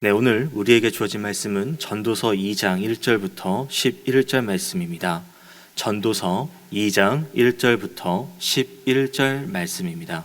네, 오늘 우리에게 주어진 말씀은 전도서 2장 1절부터 11절 말씀입니다. 전도서 2장 1절부터 11절 말씀입니다.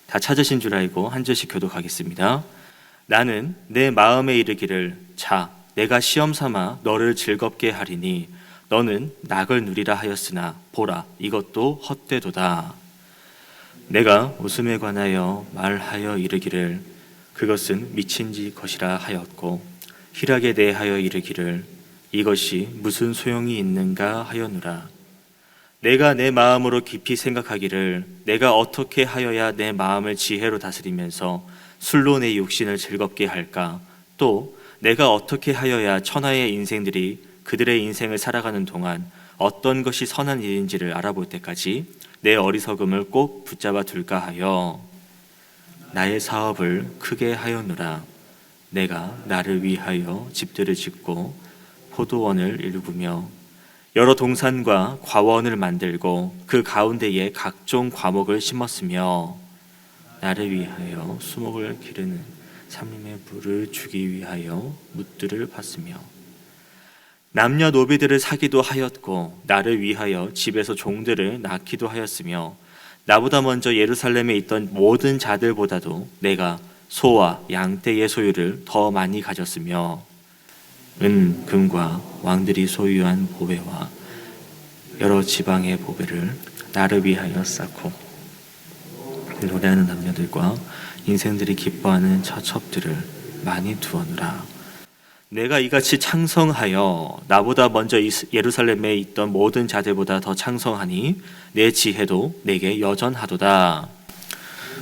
다 찾으신 줄 알고 한 절씩 교독하겠습니다. 나는 내 마음에 이르기를 자, 내가 시험 삼아 너를 즐겁게 하리니 너는 낙을 누리라 하였으나 보라, 이것도 헛되도다. 내가 웃음에 관하여 말하여 이르기를 그것은 미친 지 것이라 하였고 희락에 대하여 이르기를 이것이 무슨 소용이 있는가 하였노라. 내가 내 마음으로 깊이 생각하기를 내가 어떻게 하여야 내 마음을 지혜로 다스리면서 술로 내 육신을 즐겁게 할까? 또 내가 어떻게 하여야 천하의 인생들이 그들의 인생을 살아가는 동안 어떤 것이 선한 일인지를 알아볼 때까지 내 어리석음을 꼭 붙잡아 둘까 하여 나의 사업을 크게 하였노라. 내가 나를 위하여 집들을 짓고 포도원을 일구며 여러 동산과 과원을 만들고 그 가운데에 각종 과목을 심었으며 나를 위하여 수목을 기르는 삼림의 불을 주기 위하여 묻들을 팠으며 남녀노비들을 사기도 하였고 나를 위하여 집에서 종들을 낳기도 하였으며 나보다 먼저 예루살렘에 있던 모든 자들보다도 내가 소와 양떼의 소유를 더 많이 가졌으며 은, 금과 왕들이 소유한 보배와 여러 지방의 보배를 나를 위하여 쌓고 노래하는 남녀들과 인생들이 기뻐하는 처첩들을 많이 두었노라. 내가 이같이 창성하여 나보다 먼저 예루살렘에 있던 모든 자들보다 더 창성하니 내 지혜도 내게 여전하도다.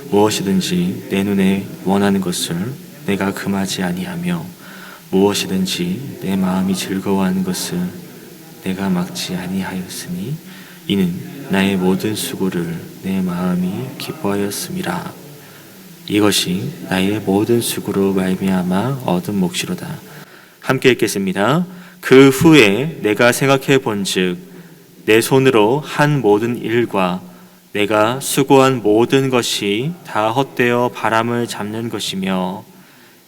무엇이든지 내 눈에 원하는 것을 내가 금하지 아니하며 무엇이든지 내 마음이 즐거워하는 것을 내가 막지 아니하였으니 이는 나의 모든 수고를 내 마음이 기뻐하였음이라. 이것이 나의 모든 수고로 말미암아 얻은 몫이로다. 함께 읽겠습니다. 그 후에 내가 생각해 본즉 내 손으로 한 모든 일과 내가 수고한 모든 것이 다 헛되어 바람을 잡는 것이며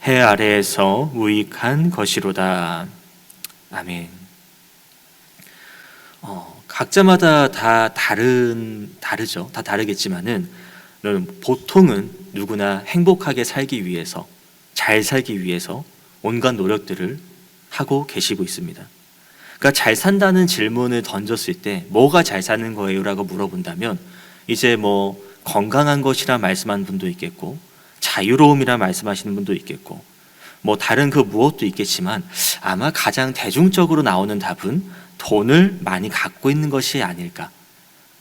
해 아래에서 무익한 것이로다. 아멘. 각자마다 다 다르죠. 다 다르겠지만은 보통은 누구나 행복하게 살기 위해서, 잘 살기 위해서 온갖 노력들을 하고 계시고 있습니다. 그러니까 잘 산다는 질문을 던졌을 때 뭐가 잘 사는 거예요? 라고 물어본다면 이제 뭐 건강한 것이라 말씀하는 분도 있겠고 자유로움이라 말씀하시는 분도 있겠고 뭐 다른 그 무엇도 있겠지만 아마 가장 대중적으로 나오는 답은 돈을 많이 갖고 있는 것이 아닐까.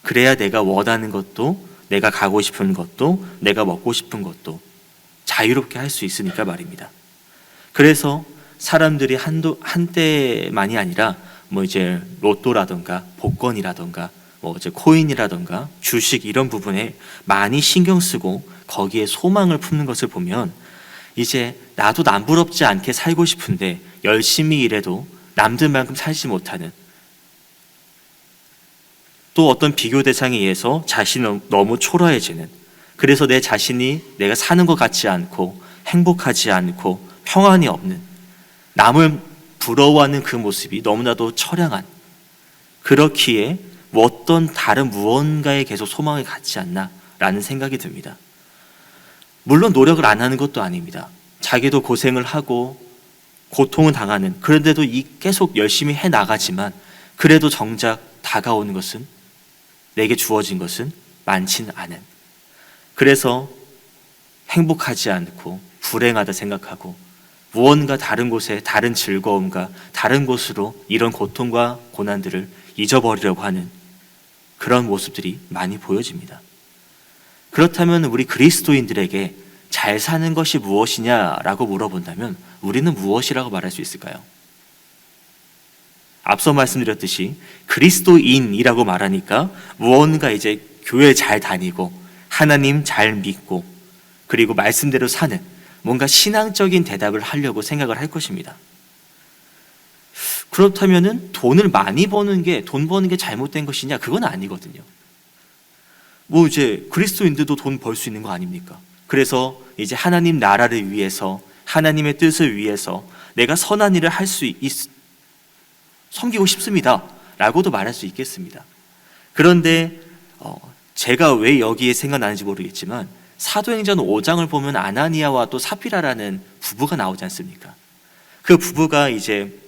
그래야 내가 원하는 것도 내가 가고 싶은 것도 내가 먹고 싶은 것도 자유롭게 할 수 있으니까 말입니다. 그래서 사람들이 한때만이 아니라 뭐 이제 로또라던가 복권이라던가 뭐 이제 코인이라던가 주식 이런 부분에 많이 신경 쓰고 거기에 소망을 품는 것을 보면 이제 나도 남부럽지 않게 살고 싶은데 열심히 일해도 남들만큼 살지 못하는 또 어떤 비교 대상에 의해서 자신이 너무 초라해지는 그래서 내 자신이 내가 사는 것 같지 않고 행복하지 않고 평안이 없는 남을 부러워하는 그 모습이 너무나도 처량한 그렇기에 어떤 다른 무언가에 계속 소망을 갖지 않나라는 생각이 듭니다. 물론 노력을 안 하는 것도 아닙니다. 자기도 고생을 하고 고통을 당하는 그런데도 계속 열심히 해나가지만 그래도 정작 다가오는 것은 내게 주어진 것은 많지는 않은 그래서 행복하지 않고 불행하다 생각하고 무언가 다른 곳에 다른 즐거움과 다른 곳으로 이런 고통과 고난들을 잊어버리려고 하는 그런 모습들이 많이 보여집니다. 그렇다면 우리 그리스도인들에게 잘 사는 것이 무엇이냐라고 물어본다면 우리는 무엇이라고 말할 수 있을까요? 앞서 말씀드렸듯이 그리스도인이라고 말하니까 무언가 이제 교회 잘 다니고 하나님 잘 믿고 그리고 말씀대로 사는 뭔가 신앙적인 대답을 하려고 생각을 할 것입니다. 그렇다면은 돈을 많이 버는 게 돈 버는 게 잘못된 것이냐? 그건 아니거든요. 뭐 이제 그리스도인들도 돈 벌 수 있는 거 아닙니까? 그래서 이제 하나님 나라를 위해서 하나님의 뜻을 위해서 내가 선한 일을 섬기고 싶습니다 라고도 말할 수 있겠습니다. 그런데 제가 왜 여기에 생각나는지 모르겠지만 사도행전 5장을 보면 아나니아와 또 사피라라는 부부가 나오지 않습니까? 그 부부가 이제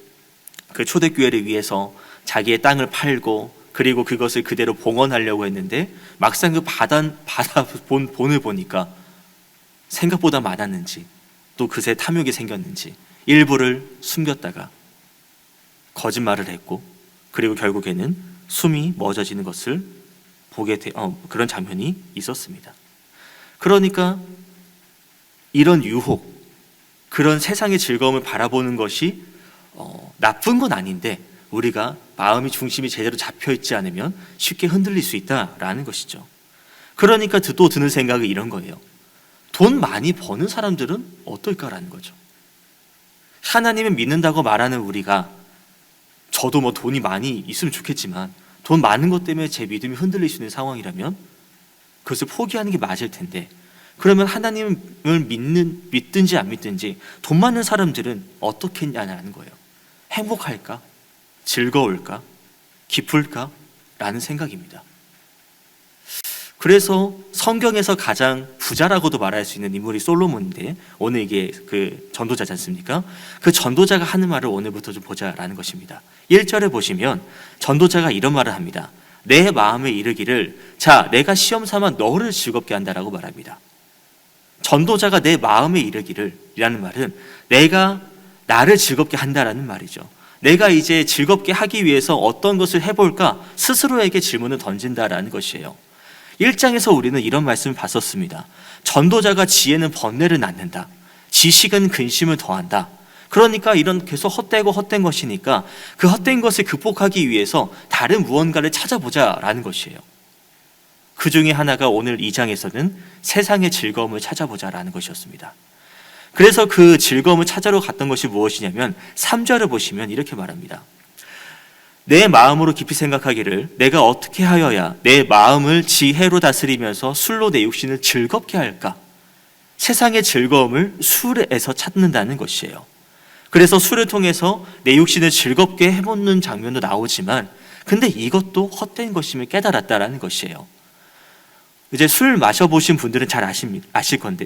그 초대교회를 위해서 자기의 땅을 팔고 그리고 그것을 그대로 봉헌하려고 했는데 막상 그 본을 보니까 생각보다 많았는지 또 그새 탐욕이 생겼는지 일부를 숨겼다가 거짓말을 했고 그리고 결국에는 숨이 멎어지는 것을 그런 장면이 있었습니다. 그러니까 이런 유혹, 그런 세상의 즐거움을 바라보는 것이 나쁜 건 아닌데 우리가 마음의 중심이 제대로 잡혀있지 않으면 쉽게 흔들릴 수 있다라는 것이죠. 그러니까 또 드는 생각이 이런 거예요. 돈 많이 버는 사람들은 어떨까라는 거죠. 하나님을 믿는다고 말하는 우리가 저도 뭐 돈이 많이 있으면 좋겠지만 돈 많은 것 때문에 제 믿음이 흔들릴 수 있는 상황이라면 그것을 포기하는 게 맞을 텐데 그러면 하나님을 믿든지 안 믿든지 돈 많은 사람들은 어떻게 했냐는 거예요. 행복할까? 즐거울까? 기쁠까? 라는 생각입니다. 그래서 성경에서 가장 부자라고도 말할 수 있는 인물이 솔로몬인데 오늘 이게 그 전도자지 않습니까? 그 전도자가 하는 말을 오늘부터 좀 보자라는 것입니다. 1절에 보시면 전도자가 이런 말을 합니다. 내 마음에 이르기를 자 내가 시험 삼아 너를 즐겁게 한다라고 말합니다. 전도자가 내 마음에 이르기를 이라는 말은 내가 나를 즐겁게 한다라는 말이죠. 내가 이제 즐겁게 하기 위해서 어떤 것을 해볼까 스스로에게 질문을 던진다라는 것이에요. 1장에서 우리는 이런 말씀을 봤었습니다. 전도자가 지혜는 번뇌를 낳는다. 지식은 근심을 더한다. 그러니까 이런 계속 헛된 것이니까 그 헛된 것을 극복하기 위해서 다른 무언가를 찾아보자라는 것이에요. 그 중에 하나가 오늘 2장에서는 세상의 즐거움을 찾아보자라는 것이었습니다. 그래서 그 즐거움을 찾아러 갔던 것이 무엇이냐면 3절을 보시면 이렇게 말합니다. 내 마음으로 깊이 생각하기를 내가 어떻게 하여야 내 마음을 지혜로 다스리면서 술로 내 육신을 즐겁게 할까? 세상의 즐거움을 술에서 찾는다는 것이에요. 그래서 술을 통해서 내 육신을 즐겁게 해먹는 장면도 나오지만 근데 이것도 헛된 것임을 깨달았다라는 것이에요. 이제 술 마셔보신 분들은 잘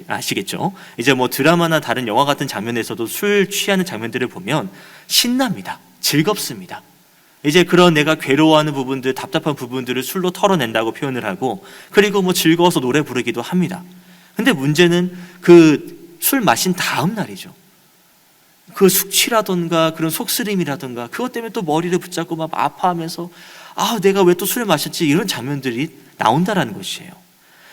아시겠죠? 이제 뭐 드라마나 다른 영화 같은 장면에서도 술 취하는 장면들을 보면 신납니다. 즐겁습니다. 이제 그런 내가 괴로워하는 부분들, 답답한 부분들을 술로 털어낸다고 표현을 하고 그리고 뭐 즐거워서 노래 부르기도 합니다. 근데 문제는 그 술 마신 다음 날이죠. 그 숙취라던가 그런 속쓰림이라던가 그것 때문에 또 머리를 붙잡고 막 아파하면서 내가 왜 또 술을 마셨지 이런 장면들이 나온다라는 것이에요.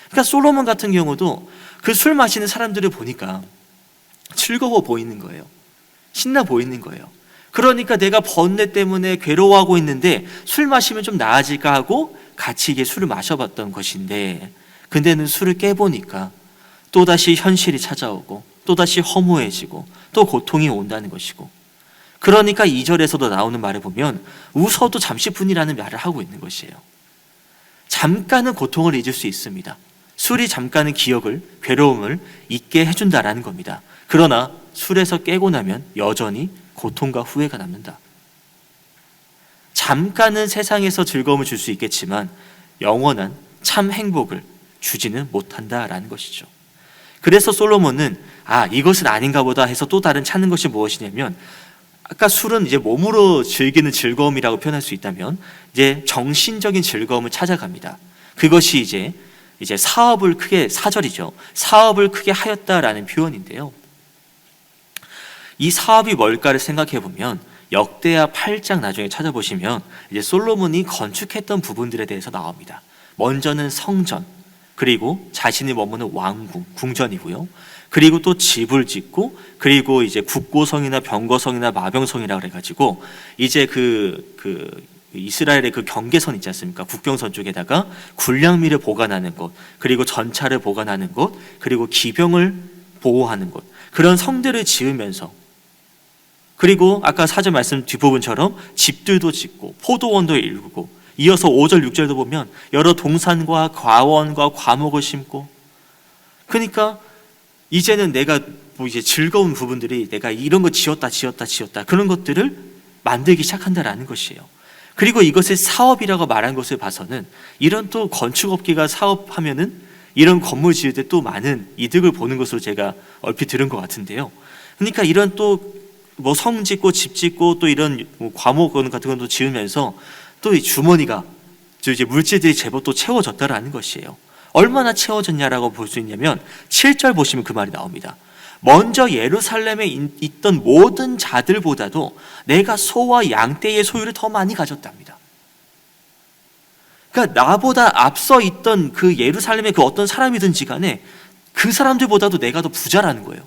그러니까 솔로몬 같은 경우도 그 술 마시는 사람들을 보니까 즐거워 보이는 거예요. 신나 보이는 거예요. 그러니까 내가 번뇌 때문에 괴로워하고 있는데 술 마시면 좀 나아질까 하고 같이 이게 술을 마셔봤던 것인데 근데는 술을 깨보니까 또다시 현실이 찾아오고 또다시 허무해지고 또 고통이 온다는 것이고 그러니까 2절에서도 나오는 말을 보면 웃어도 잠시뿐이라는 말을 하고 있는 것이에요. 잠깐은 고통을 잊을 수 있습니다. 술이 잠깐은 기억을, 괴로움을 잊게 해준다라는 겁니다. 그러나 술에서 깨고 나면 여전히 고통과 후회가 남는다. 잠깐은 세상에서 즐거움을 줄 수 있겠지만 영원한 참 행복을 주지는 못한다라는 것이죠. 그래서 솔로몬은 이것은 아닌가 보다 해서 또 다른 찾는 것이 무엇이냐면 아까 술은 이제 몸으로 즐기는 즐거움이라고 표현할 수 있다면 이제 정신적인 즐거움을 찾아갑니다. 그것이 이제 사업을 크게 4절이죠. 사업을 크게 하였다라는 표현인데요. 이 사업이 뭘까를 생각해 보면 역대하 8장 나중에 찾아보시면 이제 솔로몬이 건축했던 부분들에 대해서 나옵니다. 먼저는 성전, 그리고 자신이 머무는 왕궁, 궁전이고요. 그리고 또 집을 짓고 그리고 이제 국고성이나 병거성이나 마병성이라 그래가지고 이제 그 이스라엘의 그 경계선 있지 않습니까? 국경선 쪽에다가 군량미를 보관하는 곳, 그리고 전차를 보관하는 곳, 그리고 기병을 보호하는 곳 그런 성들을 지으면서 그리고 아까 4절 말씀 뒷부분처럼 집들도 짓고 포도원도 일구고 이어서 5절 6절도 보면 여러 동산과 과원과 과목을 심고 그러니까 이제는 내가 뭐 이제 즐거운 부분들이 내가 이런 거 지었다 그런 것들을 만들기 시작한다라는 것이에요. 그리고 이것을 사업이라고 말한 것을 봐서는 이런 또 건축업계가 사업하면은 이런 건물 지을 때 또 많은 이득을 보는 것으로 제가 얼핏 들은 것 같은데요. 그러니까 이런 또 뭐 성 짓고 집 짓고 또 이런 뭐 과목 같은 것도 지으면서 또 이 주머니가 이제 물질들이 제법 또 채워졌다라는 것이에요. 얼마나 채워졌냐라고 볼 수 있냐면 7절 보시면 그 말이 나옵니다. 먼저 예루살렘에 있던 모든 자들보다도 내가 소와 양떼의 소유를 더 많이 가졌답니다. 그러니까 나보다 앞서 있던 그 예루살렘의 그 어떤 사람이든지 간에 그 사람들보다도 내가 더 부자라는 거예요.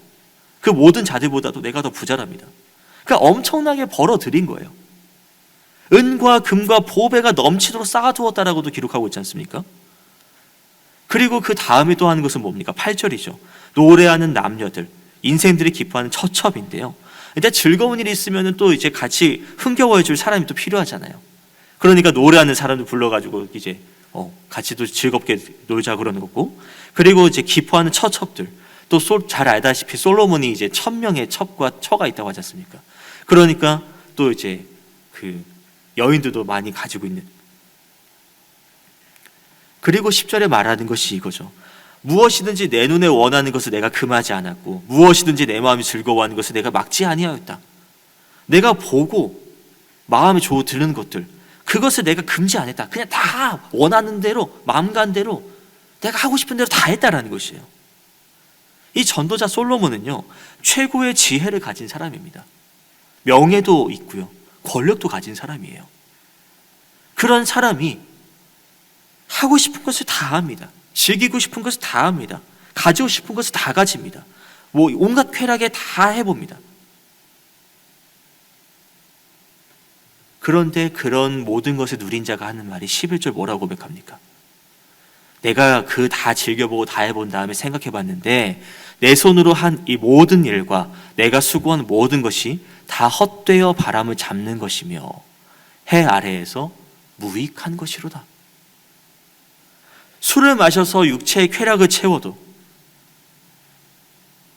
그 모든 자들보다도 내가 더 부자랍니다. 그러니까 엄청나게 벌어들인 거예요. 은과 금과 보배가 넘치도록 쌓아두었다라고도 기록하고 있지 않습니까? 그리고 그 다음에 또 하는 것은 뭡니까? 8절이죠. 노래하는 남녀들, 인생들이 기뻐하는 처첩인데요. 근데 즐거운 일이 있으면 또 이제 같이 흥겨워해 줄 사람이 또 필요하잖아요. 그러니까 노래하는 사람들 불러가지고 이제 같이 또 즐겁게 놀자 그러는 거고, 그리고 이제 기뻐하는 처첩들, 또 잘 알다시피 솔로몬이 이제 1000명의 첩과 처가 있다고 하지 않습니까? 그러니까 또 이제 그 여인들도 많이 가지고 있는. 그리고 10절에 말하는 것이 이거죠. 무엇이든지 내 눈에 원하는 것을 내가 금하지 않았고 무엇이든지 내 마음이 즐거워하는 것을 내가 막지 아니하였다. 내가 보고 마음에 드는 것들, 그것을 내가 금지 안 했다. 그냥 다 원하는 대로, 마음 간 대로 내가 하고 싶은 대로 다 했다라는 것이에요. 이 전도자 솔로몬은요, 최고의 지혜를 가진 사람입니다. 명예도 있고요, 권력도 가진 사람이에요. 그런 사람이 하고 싶은 것을 다 합니다. 즐기고 싶은 것을 다 합니다. 가지고 싶은 것을 다 가집니다. 뭐 온갖 쾌락에 다 해봅니다. 그런데 그런 모든 것을 누린 자가 하는 말이 11절 뭐라고 고백합니까? 내가 그 다 즐겨보고 다 해본 다음에 생각해봤는데 내 손으로 한 이 모든 일과 내가 수고한 모든 것이 다 헛되어 바람을 잡는 것이며 해 아래에서 무익한 것이로다. 술을 마셔서 육체의 쾌락을 채워도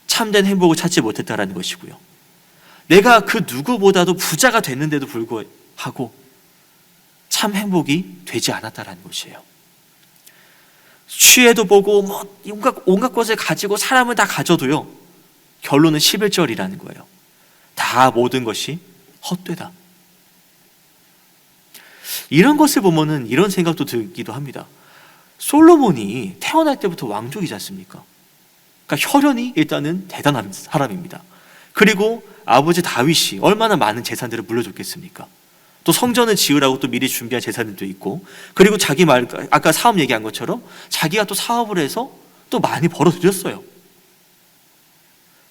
참된 행복을 찾지 못했다라는 것이고요. 내가 그 누구보다도 부자가 됐는데도 불구하고 참 행복이 되지 않았다라는 것이에요. 취해도 보고 뭐 온갖 것을 가지고 사람을 다 가져도요, 결론은 11절이라는 거예요. 다 모든 것이 헛되다. 이런 것을 보면은 이런 생각도 들기도 합니다. 솔로몬이 태어날 때부터 왕족이지 않습니까? 그러니까 혈연이 일단은 대단한 사람입니다. 그리고 아버지 다윗이 얼마나 많은 재산들을 물려줬겠습니까? 또 성전을 지으라고 또 미리 준비한 재산들도 있고, 그리고 자기 아까 사업 얘기한 것처럼 자기가 또 사업을 해서 또 많이 벌어들였어요.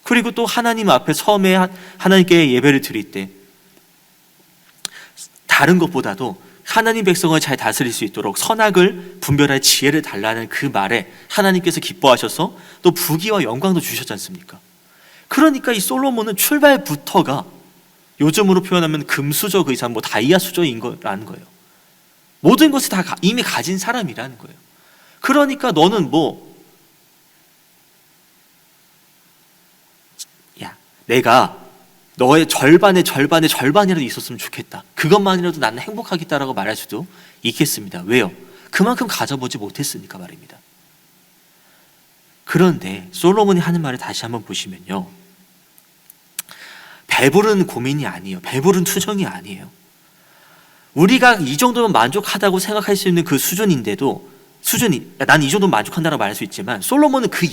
그리고 또 하나님 앞에 처음에 하나님께 예배를 드릴 때 다른 것보다도 하나님 백성을 잘 다스릴 수 있도록 선악을 분별할 지혜를 달라는 그 말에 하나님께서 기뻐하셔서 또 부귀와 영광도 주셨지 않습니까? 그러니까 이 솔로몬은 출발부터가 요즘으로 표현하면 금수저 그 이상 뭐 다이아 수저인 거라는 거예요. 모든 것을 다 이미 가진 사람이라는 거예요. 그러니까 너는 내가 너의 절반이라도 있었으면 좋겠다. 그것만이라도 나는 행복하겠다라고 말할 수도 있겠습니다. 왜요? 그만큼 가져보지 못했으니까 말입니다. 그런데 솔로몬이 하는 말을 다시 한번 보시면요, 배부른 고민이 아니에요. 배부른 투정이 아니에요. 우리가 이 정도면 만족하다고 생각할 수 있는 그 수준인데도 난 이 정도면 만족한다고 말할 수 있지만 솔로몬은 그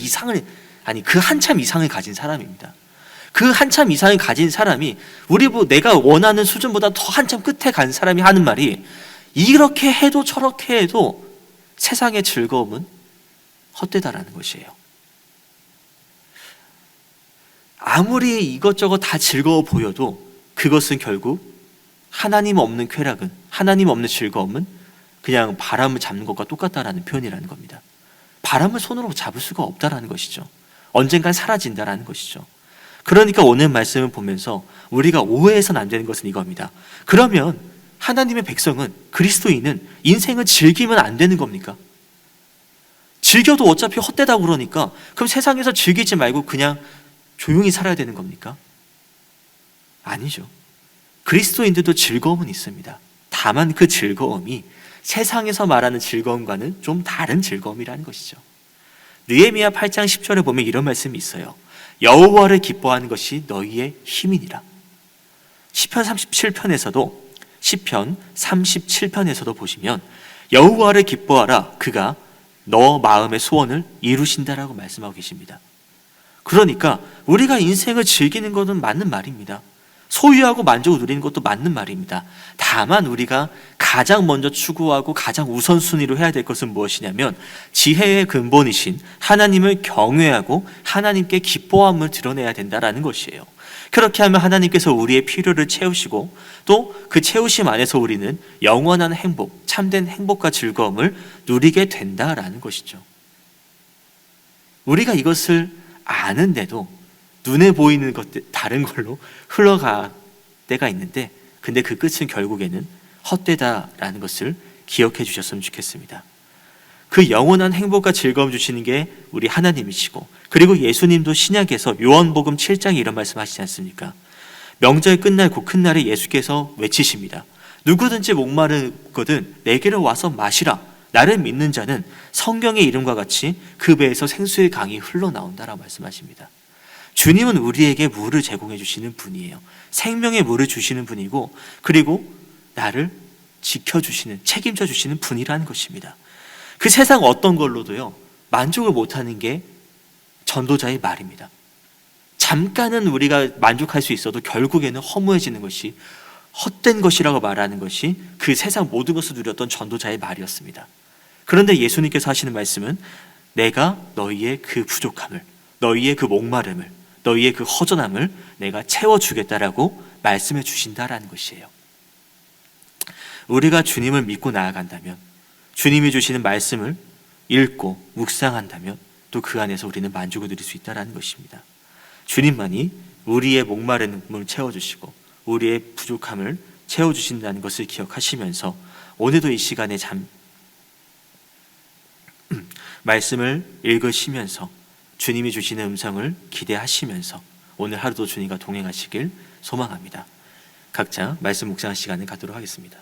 한참 이상을 가진 사람입니다. 그 한참 이상을 가진 사람이 내가 원하는 수준보다 더 한참 끝에 간 사람이 하는 말이, 이렇게 해도 저렇게 해도 세상의 즐거움은 헛되다라는 것이에요. 아무리 이것저것 다 즐거워 보여도 그것은 결국 하나님 없는 쾌락은, 하나님 없는 즐거움은 그냥 바람을 잡는 것과 똑같다라는 표현이라는 겁니다. 바람을 손으로 잡을 수가 없다라는 것이죠. 언젠간 사라진다라는 것이죠. 그러니까 오늘 말씀을 보면서 우리가 오해해서는 안 되는 것은 이겁니다. 그러면 하나님의 백성은, 그리스도인은 인생을 즐기면 안 되는 겁니까? 즐겨도 어차피 헛되다고 그러니까 그럼 세상에서 즐기지 말고 그냥 조용히 살아야 되는 겁니까? 아니죠. 그리스도인들도 즐거움은 있습니다. 다만 그 즐거움이 세상에서 말하는 즐거움과는 좀 다른 즐거움이라는 것이죠. 느헤미야 8장 10절에 보면 이런 말씀이 있어요. 여호와를 기뻐하는 것이 너희의 힘이니라. 시편 37편에서도 보시면 여호와를 기뻐하라, 그가 너 마음의 소원을 이루신다라고 말씀하고 계십니다. 그러니까 우리가 인생을 즐기는 것은 맞는 말입니다. 소유하고 만족을 누리는 것도 맞는 말입니다. 다만 우리가 가장 먼저 추구하고 가장 우선순위로 해야 될 것은 무엇이냐면 지혜의 근본이신 하나님을 경외하고 하나님께 기뻐함을 드러내야 된다라는 것이에요. 그렇게 하면 하나님께서 우리의 필요를 채우시고 또 그 채우심 안에서 우리는 영원한 행복, 참된 행복과 즐거움을 누리게 된다라는 것이죠. 우리가 이것을 아는데도 눈에 보이는 것들 다른 걸로 흘러갈 때가 있는데, 근데 그 끝은 결국에는 헛되다라는 것을 기억해 주셨으면 좋겠습니다. 그 영원한 행복과 즐거움 주시는 게 우리 하나님이시고, 그리고 예수님도 신약에서 요한복음 7장에 이런 말씀 하시지 않습니까? 명절 끝날 그 큰 날에 예수께서 외치십니다. 누구든지 목마르거든 내게로 와서 마시라. 나를 믿는 자는 성경의 이름과 같이 그 배에서 생수의 강이 흘러나온다라고 말씀하십니다. 주님은 우리에게 물을 제공해 주시는 분이에요. 생명의 물을 주시는 분이고, 그리고 나를 지켜주시는, 책임져 주시는 분이라는 것입니다. 그 세상 어떤 걸로도요 만족을 못하는 게 전도자의 말입니다. 잠깐은 우리가 만족할 수 있어도 결국에는 허무해지는 것이, 헛된 것이라고 말하는 것이 그 세상 모든 것을 누렸던 전도자의 말이었습니다. 그런데 예수님께서 하시는 말씀은 내가 너희의 그 부족함을, 너희의 그 목마름을, 너희의 그 허전함을 내가 채워주겠다라고 말씀해 주신다라는 것이에요. 우리가 주님을 믿고 나아간다면, 주님이 주시는 말씀을 읽고 묵상한다면 또 그 안에서 우리는 만족을 누릴 수 있다는 것입니다. 주님만이 우리의 목마름을 채워주시고 우리의 부족함을 채워주신다는 것을 기억하시면서 오늘도 이 시간에 말씀을 읽으시면서 주님이 주시는 음성을 기대하시면서 오늘 하루도 주님과 동행하시길 소망합니다. 각자 말씀 묵상할 시간을 갖도록 하겠습니다.